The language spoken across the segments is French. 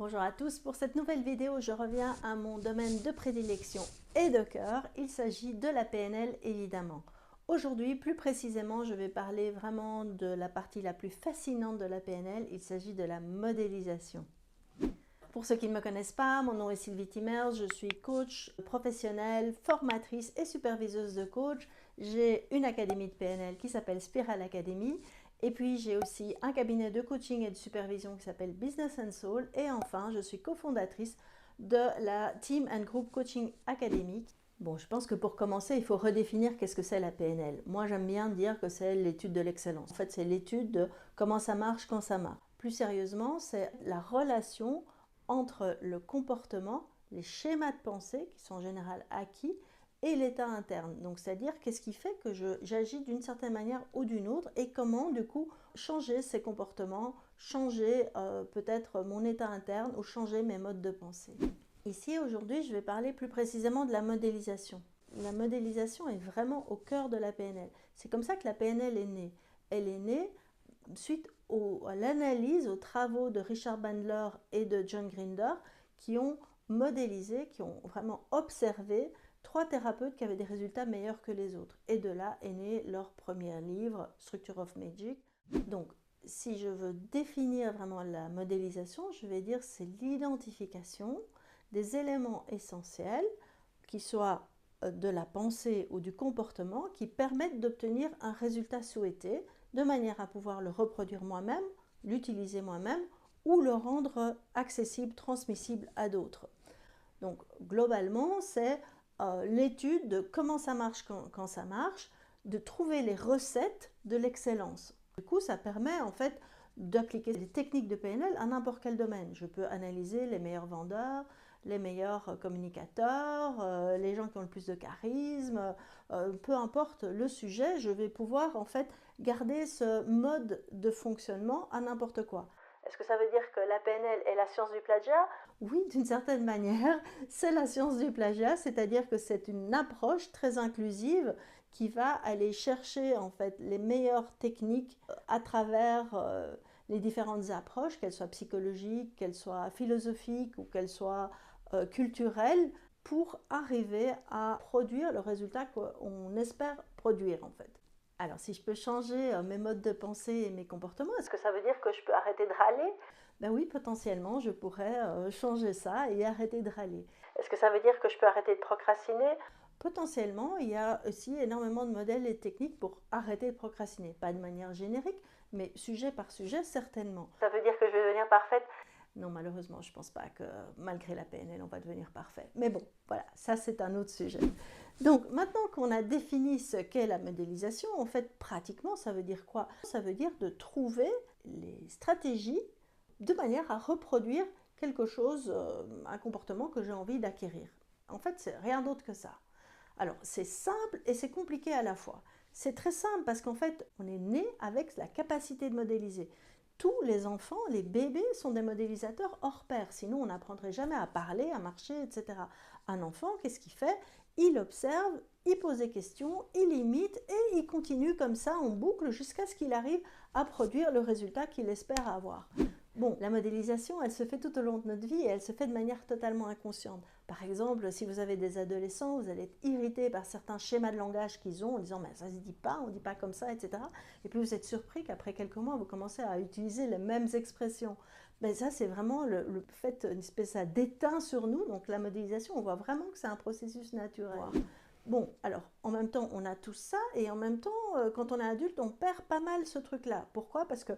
Bonjour à tous, pour cette nouvelle vidéo, je reviens à mon domaine de prédilection et de cœur. Il s'agit de la PNL évidemment. Aujourd'hui, plus précisément, je vais parler vraiment de la partie la plus fascinante de la PNL, il s'agit de la modélisation. Pour ceux qui ne me connaissent pas, mon nom est Sylvie Timmers, je suis coach professionnelle, formatrice et superviseuse de coach. J'ai une académie de PNL qui s'appelle Spiral Academy. Et puis j'ai aussi un cabinet de coaching et de supervision qui s'appelle Business and Soul. Et enfin, je suis cofondatrice de la Team and Group Coaching Academy. Bon, je pense que pour commencer, il faut redéfinir qu'est-ce que c'est la PNL. Moi, j'aime bien dire que c'est l'étude de l'excellence. En fait, c'est l'étude de comment ça marche quand ça marche. Plus sérieusement, c'est la relation entre le comportement, les schémas de pensée qui sont en général acquis et l'état interne. Donc, c'est-à-dire qu'est-ce qui fait que j'agis d'une certaine manière ou d'une autre et comment, du coup, changer ces comportements, changer peut-être mon état interne ou changer mes modes de pensée. Ici, aujourd'hui, je vais parler plus précisément de la modélisation. La modélisation est vraiment au cœur de la PNL. C'est comme ça que la PNL est née. Elle est née suite à l'analyse, aux travaux de Richard Bandler et de John Grinder qui ont modélisé, qui ont vraiment observé 3 thérapeutes qui avaient des résultats meilleurs que les autres. Et de là est né leur premier livre, Structure of Magic. Donc, si je veux définir vraiment la modélisation, je vais dire c'est l'identification des éléments essentiels qui soient de la pensée ou du comportement qui permettent d'obtenir un résultat souhaité de manière à pouvoir le reproduire moi-même, l'utiliser moi-même ou le rendre accessible, transmissible à d'autres. Donc globalement, c'est l'étude de comment ça marche quand ça marche, de trouver les recettes de l'excellence. Du coup, ça permet en fait d'appliquer les techniques de PNL à n'importe quel domaine. Je peux analyser les meilleurs vendeurs, les meilleurs communicateurs, les gens qui ont le plus de charisme, peu importe le sujet, je vais pouvoir en fait garder ce mode de fonctionnement à n'importe quoi. Est-ce que ça veut dire que la PNL est la science du plagiat? Oui, d'une certaine manière, c'est la science du plagiat, c'est-à-dire que c'est une approche très inclusive qui va aller chercher en fait les meilleures techniques à travers les différentes approches, qu'elles soient psychologiques, qu'elles soient philosophiques ou qu'elles soient culturelles, pour arriver à produire le résultat qu'on espère produire en fait. Alors, si je peux changer mes modes de pensée et mes comportements, est-ce que ça veut dire que je peux arrêter de râler? Ben oui, potentiellement, je pourrais changer ça et arrêter de râler. Est-ce que ça veut dire que je peux arrêter de procrastiner? Potentiellement, il y a aussi énormément de modèles et de techniques pour arrêter de procrastiner. Pas de manière générique, mais sujet par sujet, certainement. Ça veut dire que je vais devenir parfaite? Non, malheureusement, je ne pense pas que malgré la PNL, on va devenir parfait. Mais bon, voilà, ça c'est un autre sujet. Donc maintenant qu'on a défini ce qu'est la modélisation, en fait, pratiquement, ça veut dire quoi? Ça veut dire de trouver les stratégies de manière à reproduire quelque chose, un comportement que j'ai envie d'acquérir. En fait, c'est rien d'autre que ça. Alors, c'est simple et c'est compliqué à la fois. C'est très simple parce qu'en fait, on est né avec la capacité de modéliser. Tous les enfants, les bébés sont des modélisateurs hors pair, sinon on n'apprendrait jamais à parler, à marcher, etc. Un enfant, qu'est-ce qu'il fait? Il observe, il pose des questions, il imite et il continue comme ça en boucle jusqu'à ce qu'il arrive à produire le résultat qu'il espère avoir. Bon, la modélisation, elle se fait tout au long de notre vie et elle se fait de manière totalement inconsciente. Par exemple, si vous avez des adolescents, vous allez être irrité par certains schémas de langage qu'ils ont en disant mais ça se dit pas, on ne dit pas comme ça, etc. Et puis vous êtes surpris qu'après quelques mois, vous commencez à utiliser les mêmes expressions. Mais ça, c'est vraiment le fait, une espèce d'éteint sur nous. Donc la modélisation, on voit vraiment que c'est un processus naturel. Bon, alors, en même temps, on a tout ça, et en même temps, quand on est adulte, on perd pas mal ce truc-là. Pourquoi? Parce que,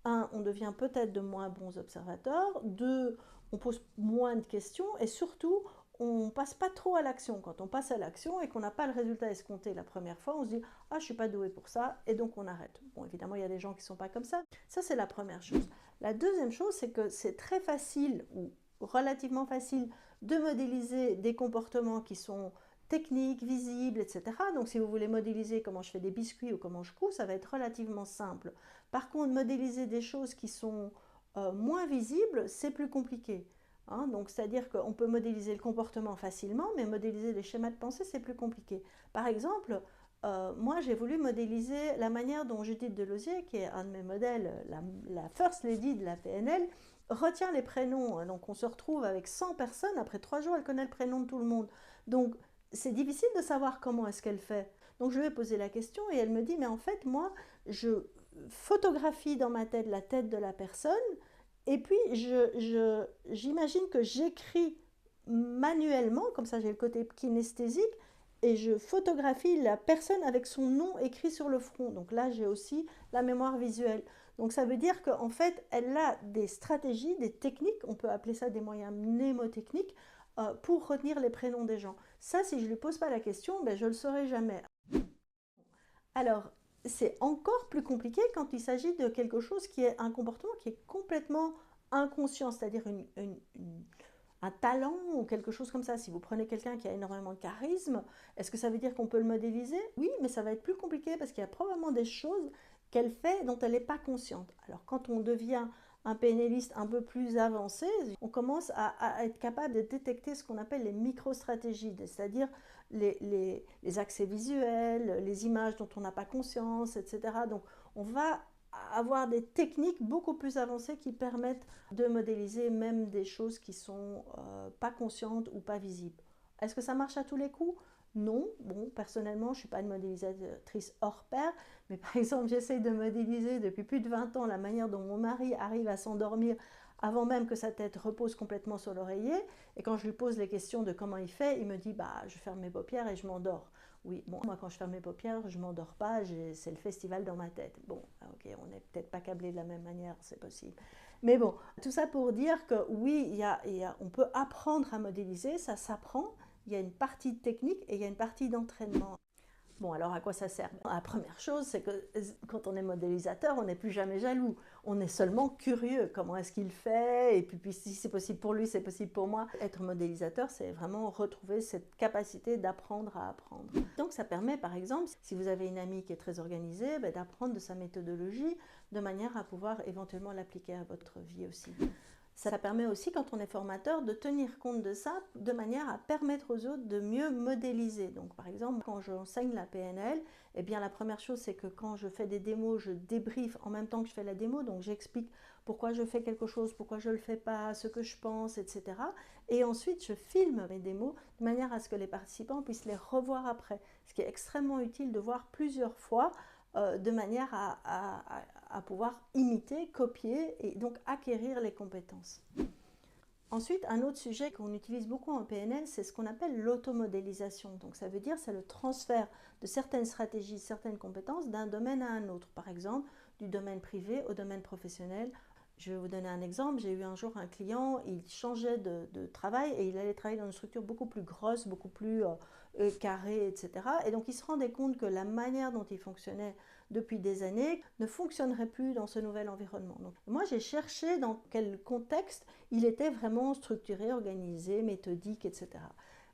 un, on devient peut-être de moins bons observateurs, deux, on pose moins de questions, et surtout, on passe pas trop à l'action. Quand on passe à l'action et qu'on n'a pas le résultat escompté la première fois, on se dit « Ah, je suis pas doué pour ça », et donc on arrête. Bon, évidemment, il y a des gens qui sont pas comme ça. Ça, c'est la première chose. La deuxième chose, c'est que c'est très facile, ou relativement facile, de modéliser des comportements qui sont techniques, visibles, etc. Donc si vous voulez modéliser comment je fais des biscuits ou comment je couds, ça va être relativement simple. Par contre, modéliser des choses qui sont moins visibles, c'est plus compliqué. Hein, donc c'est-à-dire qu'on peut modéliser le comportement facilement, mais modéliser les schémas de pensée, c'est plus compliqué. Par exemple, moi j'ai voulu modéliser la manière dont Judith Delosier, qui est un de mes modèles, la First Lady de la PNL, retient les prénoms. Donc on se retrouve avec 100 personnes, après 3 jours, elle connaît le prénom de tout le monde. Donc c'est difficile de savoir comment est-ce qu'elle fait. Donc je lui ai posé la question et elle me dit, mais en fait, moi, je photographie dans ma tête la tête de la personne et puis j'imagine que j'écris manuellement, comme ça j'ai le côté kinesthésique, et je photographie la personne avec son nom écrit sur le front. Donc là, j'ai aussi la mémoire visuelle. Donc ça veut dire qu'en fait, elle a des stratégies, des techniques, on peut appeler ça des moyens mnémotechniques, pour retenir les prénoms des gens. Ça, si je ne lui pose pas la question, ben, je ne le saurai jamais. Alors, c'est encore plus compliqué quand il s'agit de quelque chose qui est un comportement qui est complètement inconscient, c'est-à-dire un talent ou quelque chose comme ça. Si vous prenez quelqu'un qui a énormément de charisme, est-ce que ça veut dire qu'on peut le modéliser? Oui, mais ça va être plus compliqué parce qu'il y a probablement des choses qu'elle fait dont elle n'est pas consciente. Alors quand on devient un PNListe un peu plus avancé, on commence à être capable de détecter ce qu'on appelle les micro-stratégies, c'est-à-dire les accès visuels, les images dont on n'a pas conscience, etc. Donc on va avoir des techniques beaucoup plus avancées qui permettent de modéliser même des choses qui ne sont pas conscientes ou pas visibles. Est-ce que ça marche à tous les coups? Non. Bon, personnellement, je ne suis pas une modélisatrice hors pair, mais par exemple, j'essaye de modéliser depuis plus de 20 ans la manière dont mon mari arrive à s'endormir avant même que sa tête repose complètement sur l'oreiller. Et quand je lui pose les questions de comment il fait, il me dit bah, je ferme mes paupières et je m'endors. Oui, bon, moi quand je ferme mes paupières, je ne m'endors pas, c'est le festival dans ma tête. Bon, ok, on n'est peut-être pas câblé de la même manière, c'est possible. Mais bon, tout ça pour dire que oui, on peut apprendre à modéliser, ça s'apprend. Il y a une partie technique et il y a une partie d'entraînement. Bon, alors à quoi ça sert? La première chose, c'est que quand on est modélisateur, on n'est plus jamais jaloux. On est seulement curieux. Comment est-ce qu'il fait? Et puis si c'est possible pour lui, c'est possible pour moi. Être modélisateur, c'est vraiment retrouver cette capacité d'apprendre à apprendre. Donc ça permet, par exemple, si vous avez une amie qui est très organisée, d'apprendre de sa méthodologie de manière à pouvoir éventuellement l'appliquer à votre vie aussi. Ça permet aussi, quand on est formateur, de tenir compte de ça de manière à permettre aux autres de mieux modéliser. Donc, par exemple, quand j'enseigne la PNL, eh bien, la première chose, c'est que quand je fais des démos, je débriefe en même temps que je fais la démo. Donc, j'explique pourquoi je fais quelque chose, pourquoi je ne le fais pas, ce que je pense, etc. Et ensuite, je filme mes démos de manière à ce que les participants puissent les revoir après. Ce qui est extrêmement utile de voir plusieurs fois de manière à pouvoir imiter, copier et donc acquérir les compétences. Ensuite, un autre sujet qu'on utilise beaucoup en PNL, c'est ce qu'on appelle l'automodélisation. Donc ça veut dire c'est le transfert de certaines stratégies, certaines compétences d'un domaine à un autre. Par exemple, du domaine privé au domaine professionnel. Je vais vous donner un exemple. J'ai eu un jour un client, il changeait de travail et il allait travailler dans une structure beaucoup plus grosse, beaucoup plus carrée, etc. Et donc il se rendait compte que la manière dont il fonctionnait depuis des années ne fonctionnerait plus dans ce nouvel environnement. Donc, moi, j'ai cherché dans quel contexte il était vraiment structuré, organisé, méthodique, etc.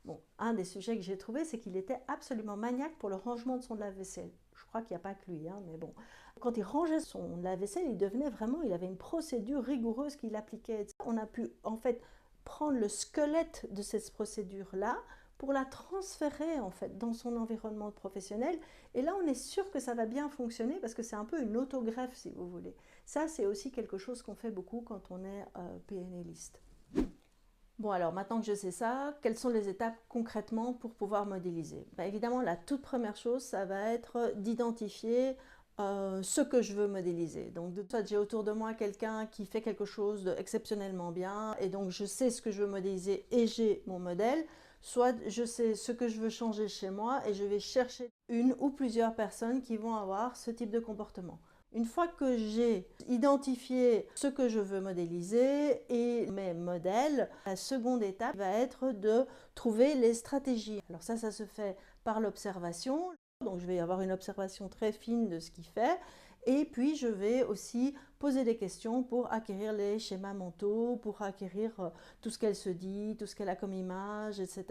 Bon, un des sujets que j'ai trouvé, c'est qu'il était absolument maniaque pour le rangement de son lave-vaisselle. Je crois qu'il n'y a pas que lui, hein, mais bon. Quand il rangeait son lave-vaisselle, il devenait vraiment, il avait une procédure rigoureuse qu'il appliquait. On a pu, en fait, prendre le squelette de cette procédure-là pour la transférer en fait dans son environnement professionnel. Et là, on est sûr que ça va bien fonctionner parce que c'est un peu une autogreffe, si vous voulez. Ça, c'est aussi quelque chose qu'on fait beaucoup quand on est PNListe. Bon, alors maintenant que je sais ça, quelles sont les étapes concrètement pour pouvoir modéliser? Évidemment, la toute première chose, ça va être d'identifier ce que je veux modéliser. Donc, soit j'ai autour de moi quelqu'un qui fait quelque chose d'exceptionnellement bien, et donc je sais ce que je veux modéliser et j'ai mon modèle, soit je sais ce que je veux changer chez moi et je vais chercher une ou plusieurs personnes qui vont avoir ce type de comportement. Une fois que j'ai identifié ce que je veux modéliser et mes modèles, la seconde étape va être de trouver les stratégies. Alors ça se fait par l'observation. Donc je vais avoir une observation très fine de ce qu'il fait. Et puis je vais aussi poser des questions pour acquérir les schémas mentaux, pour acquérir tout ce qu'elle se dit, tout ce qu'elle a comme image, etc.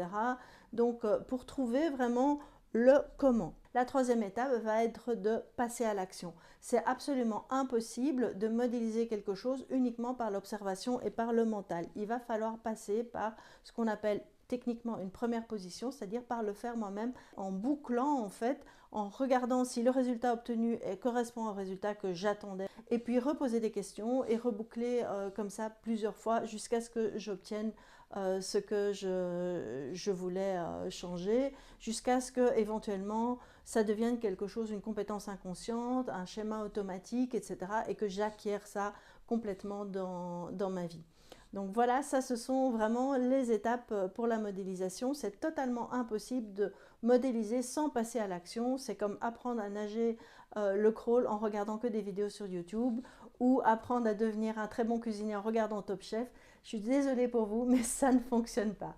Donc pour trouver vraiment le comment. La troisième étape va être de passer à l'action. C'est absolument impossible de modéliser quelque chose uniquement par l'observation et par le mental. Il va falloir passer par ce qu'on appelle techniquement une première position, c'est-à-dire par le faire moi-même en bouclant en fait, en regardant si le résultat obtenu correspond au résultat que j'attendais et puis reposer des questions et reboucler comme ça plusieurs fois jusqu'à ce que j'obtienne ce que je voulais changer, jusqu'à ce que éventuellement ça devienne quelque chose, une compétence inconsciente, un schéma automatique, etc. et que j'acquière ça complètement dans ma vie. Donc voilà, ça ce sont vraiment les étapes pour la modélisation. C'est totalement impossible de modéliser sans passer à l'action. C'est comme apprendre à nager le crawl en regardant que des vidéos sur YouTube ou apprendre à devenir un très bon cuisinier en regardant Top Chef. Je suis désolée pour vous, mais ça ne fonctionne pas.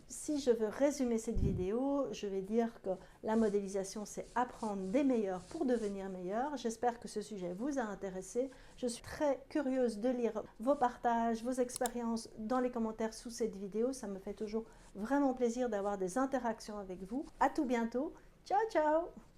Si je veux résumer cette vidéo, je vais dire que la modélisation, c'est apprendre des meilleurs pour devenir meilleur. J'espère que ce sujet vous a intéressé. Je suis très curieuse de lire vos partages, vos expériences dans les commentaires sous cette vidéo. Ça me fait toujours vraiment plaisir d'avoir des interactions avec vous. À tout bientôt. Ciao, ciao!